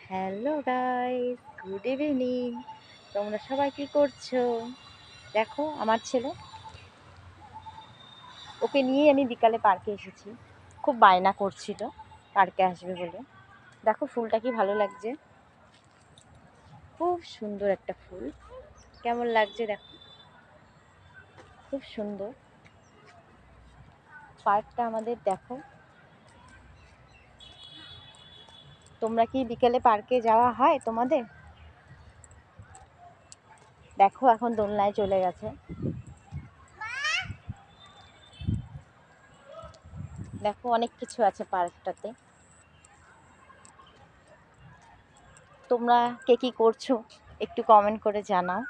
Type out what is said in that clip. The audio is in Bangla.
Hello guys, good evening. তোমরা সবাই কি করছো? দেখো আমার ছেলে, ওকে নিয়ে আমি বিকালে পার্কে এসেছি। খুব বায়না করছিল পার্কে আসবে বলে। দেখো ফুলটা কি ভালো লাগছে, খুব সুন্দর একটা ফুল। কেমন লাগছে দেখো, খুব সুন্দর পার্কটা আমাদের। দেখো তোমরা কি বিকেলে পার্কে যাওয়া হয় তোমাদের? দেখো এখন দোলনায় চলে গেছে। দেখো অনেক কিছু আছে পার্কটাতে। তোমরা কে কি করছো একটু কমেন্ট করে জানাও।